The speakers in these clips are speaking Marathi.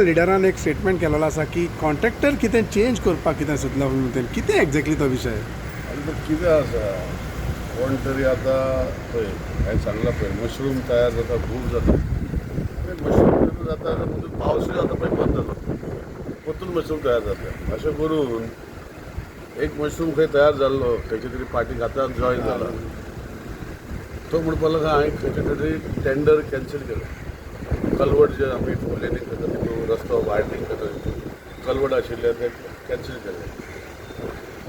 लिडरान एक स्टेटमेंट केलेलो आसा की कॉन्ट्रॅक्टर कितें चेंज करपाक कितें चिंतला म्हणून कितें एक्झॅक्टली तो विशय. आनी तो कितें आसा कोण तरी आतां पळय हांवें सांगलां पळय मशरूम तयार जाता खूब जाता मशरूम जाता परतून पावसूय जाता पळय बंद जाता परतून मशरूम तयार जाता अशें करून एक मशरूम खंय तयार जाल्लो खंयचे तरी पार्टीक आतां जॉयन जाला तो म्हणपाक लागला हांवें खंयचे तरी टेंडर कॅन्सील केलें कलवट जे आमी प्लॅनिंग करता तितून रस्तो वायडनींग करता कलवट आशिल्ले ते कॅन्सील केले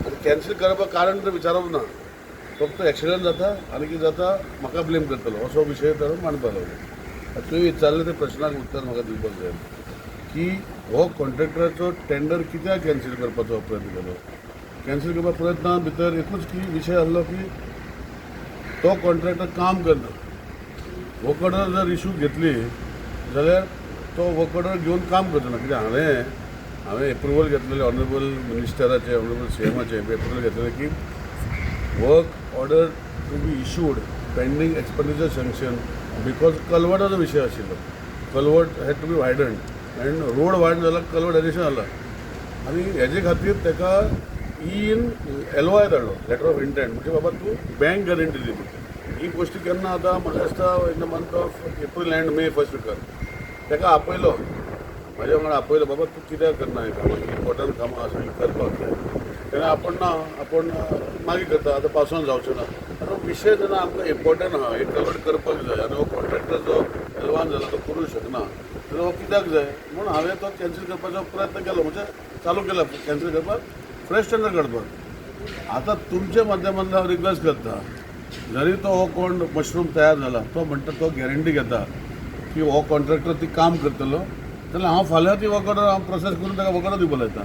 आनी कॅन्सील करपाक कारण तर विचारप ना फक्त एक्सिडंट जाता आनी कितें जाता म्हाका ब्लेम करतलो असो विशय तर मांडपाक लागलो. तुवें विचारलें त्या प्रश्नाक उत्तर म्हाका दिवपाक जाय की हो कॉन्ट्रॅक्टराचो टेंडर कित्याक कॅन्सील करपाचो प्रयत्न केलो. कॅन्सील करपा प्रयत्ना भितर एकूच विशय आसलो की तो कॉन्ट्रॅक्टर काम करना वर्क ऑर्डर जर इश्यू घेतली जाल्यार तो वर्क ऑर्डर घेवन काम करचो ना कित्याक हांवें एप्रुवल घेतलेलें ऑनरेबल मिनिस्टराचें ऑनरेबल CMचे एप्रुवल घेतलेलें की work order to be issued pending expenditure sanction because कलवटाचो विशय आशिल्लो culvert had to be widened and road wide जाला कलवट एडिशन जाला आनी हेजे खातीर ताका इन LOI धाडलो लेटर ऑफ इंटेंट म्हणजे बाबा तूं बँक गॅरंटी दी ही गोश्टी केन्ना आतां म्हाका दिसता in the month of April end may first विकार ताका आपयलो म्हाज्या वांगडा आपयलो बाबा तूं कित्याक करना हें कामां इम्पॉर्टंट कामां आसा ही करपाक जाय तेन्ना आपूण मागीर करता आतां पावसान जावचें ना आतां विशय जेन्ना आमकां इम्पॉर्टंट आहा एक कलवट करपाक जाय आनी हो कॉन्ट्रॅक्टर जो एडवान्स जाला तो करूंक शकना तेन्ना हो कित्याक जाय म्हणून हांवें तो कॅन्सील करपाचो प्रयत्न केलो म्हणजे चालू केला कॅन्सील करपाक फ्रेश टेंडर काडपाक. आतां तुमच्या माध्यमांतल्यान हांव रिक्वेस्ट करता जरी तो हो कोण मशरूम तयार जाला तो म्हणटा तो गॅरंटी घेता की हो कॉन्ट्रॅक्टर ती काम करतलो जाल्यार हांव फाल्यां ती वर्क ऑर्डर हांव प्रोसेस करून ताका वर्क ऑर्डर दिवपाक लायता.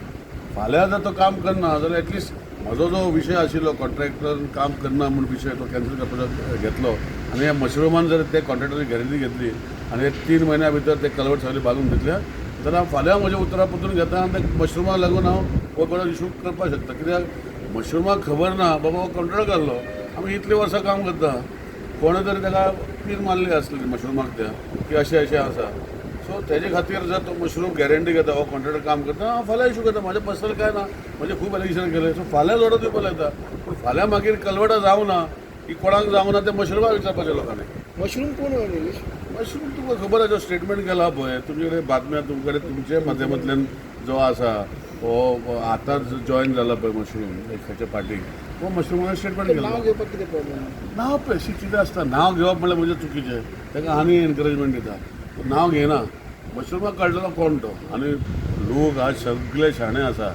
फाल्यां जर तो काम करना जाल्यार एटलिस्ट म्हजो जो विशय आशिल्लो कॉन्ट्रॅक्टर काम करना म्हूण विशय तो कॅन्सील करपाचो घेतलो आनी ह्या मशरुमान जर ते कॉन्ट्रॅक्टराची गॅरंटी घेतली आनी 3 म्हयन्या भितर ते कलवट सगळी बांदून दितल्या जाल्यार हांव फाल्यां म्हज्या उतरां परतून घेता आनी त्या मशरुमाक लागून हांव वर्क ऑर्डर इशू करपाक शकता कित्याक मशरुमाक खबर ना बाबा हो कॉन्ट्रॅक्टर घाल्लो आमी इतलीं वर्सां काम करता कोणे तरी ताका पीन मारली आसली मशरुमाक त्या की अशें आसा सो तेजे खातीर जर तो मशरूम गॅरंटी घेता हो कॉन्ट्रॅक्टर काम करता हांव फाल्यां इशू करता म्हाजें पर्सनल काय ना म्हणजे खूब एलिगेशन केलें सो फाल्यां ऑर्डर दिवपाक लायता पूण फाल्यां मागीर कलवटां जावं ना की कोणाक जावं ना ते मशरुमाक विचारपाचें लोकांनी. मशरूम कोण मशरूम तुमकां खबर आसा जो स्टेटमेंट केला पळय तुमचे कडेन बातम्या तुमचे कडेन तुमच्या माध्यमांतल्यान जो आसा हो आतांच जॉयन जाला पळय मशरूम एक खंयच्या पार्टीक हो मशरूमाचें स्टेटमेंट केला. नांव घेवपाक कितें प्रॉब्लेम नांव पळय कितें आसता नांव घेवप म्हणल्यार म्हणजे चुकीचें ताका आनी एनकरेजमेंट दिता नांव घेना मशरुमाक काडलेलो कोण तो आनी लोक आज सगळे शाणे आसा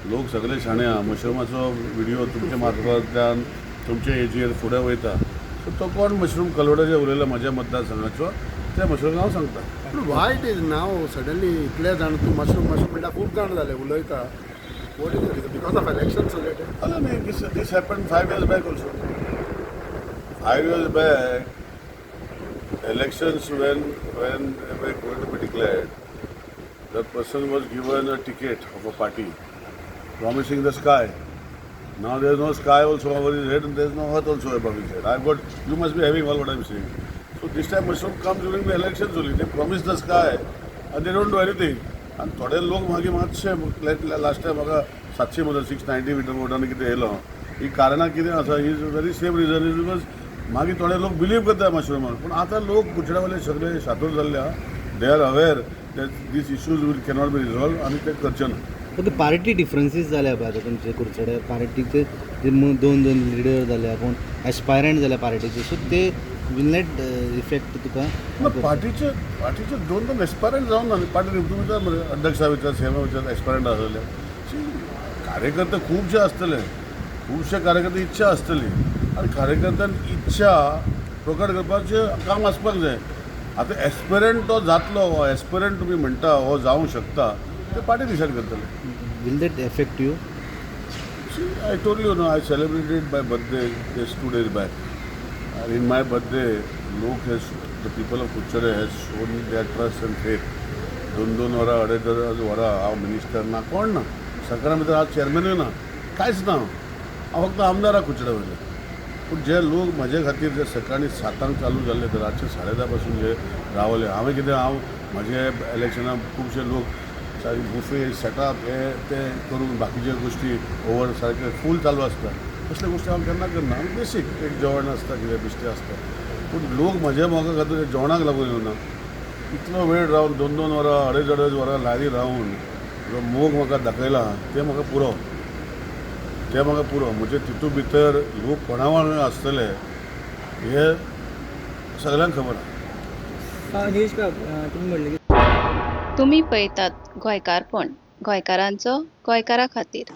लोक सगळे शाणे आहा मशरुमाचो व्हिडियो तुमच्या मार्फतांतल्यान तुमच्या हेजेर फुडें वयता सो तो कोण मशरूम कलवटाचेर उलयलो म्हाज्या मतदारसंघाचो त्या मशरूम हांव सांगता. पूण why it is now suddenly इतले जाण तूं मशरूम म्हणटा खूब जाण जाले उलयता what is because of elections related hello न्ही दीस happen 5 years back also 5 years back elections when they were going to be declared that person was given a ticket of a party promising the sky. Now there is no sky also over his head and there is no earth also above his head. You must be having all what I am saying. So this time mushroom comes during the elections only. They promise the sky and they don't do anything. And थोडे लोक मागीर मातशे लास्ट टायम म्हाका 700 मदर 690 मिटर वोटांनी कितें येयलो ही कारणां कितें आसा ही is very same reason is because मागीर थोडे लोक बिलीव करता मशरूमान पूण आतां लोक गुजरावाले सगळे शातूर जाल्ले आहा they are aware that these issues will cannot be resolve आनी ते करचे ना. फक्त पार्टी डिफरन्सीस जाल्या पळय आतां तुमचे कुडचडे पार्टीचे जे दोन लिडर जाल्या कोण एस्पायरंट जाल्या पार्टीचे सो ते विल नॉट इफेक्ट तुका पार्टीचे दोन एस्पायरंट जावन ना पार्टी तुमच्या अध्यक्षा विचार सीएमा विचार एस्पायरंट आसले कार्यकर्ते खुबशे आसतले खुबशे कार्यकर्ते इच्छा आसतली आनी कार्यकर्त्यांक इच्छा प्रकट करपाचें काम आसपाक जाय. आतां एस्पिरंट तो जातलो हो एस्पिरंट तुमी म्हणटा हो जावंक शकता ते पार्टी डिसायड करतले. Will that effect you? I told you, I celebrated my birthday just 2 days back. And in my birthday, the people of Kuchare has shown their trust and faith. 2-2 वरां 2.5 वरां हांव मिनिस्टर ना कोण ना सरकारा भितर हांव चेअरमॅनूय ना कांयच ना हांव फक्त आमदार कुचडे वयले पूण जे लोक म्हजे खातीर जे सकाळी 7 चालू जाल्ले ते रातचे 10:30 पासून जे रावले हांवें कितें म्हजे इलेक्शनाक खुबशे लोक सारके बुफे सेटअप हे ते करून बाकीचे गोष्टी ओवर सारके फूल चालू आसता तसले गोश्टी हांव केन्ना करना हांव बेसीक एक जेवण आसता कितें बिश्टें आसता पूण लोक म्हज्या मोगा खातीर जेवणाक लागून येवना इतलो वेळ रावन 2-2 वरां 2.5 वरां लारी रावन जो मोग म्हाका दाखयला ते म्हाका पुरो म्हणजे तितून भितर लोक कोणा वांगडा आसतले हे सगळ्यांक खबर आहा. निलेश बाब तुम्ही म्हणले की तुम्ही पळयतात गोंयकारपण गोंयकारांचो गोंयकारा खातीर.